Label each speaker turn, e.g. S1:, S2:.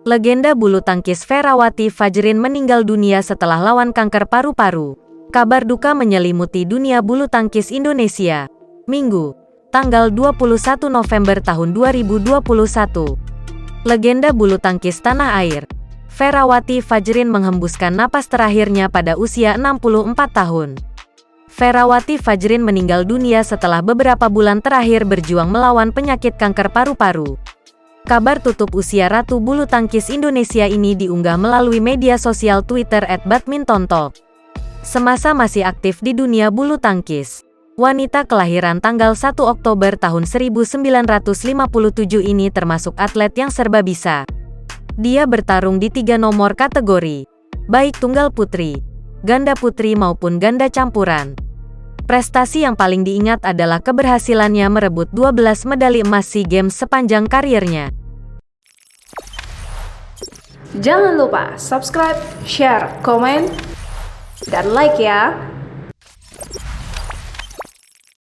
S1: Legenda bulu tangkis Ferawati Fajrin meninggal dunia setelah lawan kanker paru-paru. Kabar duka menyelimuti dunia bulu tangkis Indonesia. Minggu, tanggal 21 November tahun 2021. Legenda bulu tangkis tanah air, Ferawati Fajrin menghembuskan napas terakhirnya pada usia 64 tahun. Ferawati Fajrin meninggal dunia setelah beberapa bulan terakhir berjuang melawan penyakit kanker paru-paru. Kabar tutup usia Ratu Bulu Tangkis Indonesia ini diunggah melalui media sosial Twitter @badmintontalk. Semasa masih aktif di dunia bulu tangkis, wanita kelahiran tanggal 1 Oktober tahun 1957 ini termasuk atlet yang serba bisa. Dia bertarung di 3 nomor kategori, baik tunggal putri, ganda putri maupun ganda campuran. Prestasi yang paling diingat adalah keberhasilannya merebut 12 medali emas SEA Games sepanjang karirnya.
S2: Jangan lupa subscribe, share, komen, dan like ya!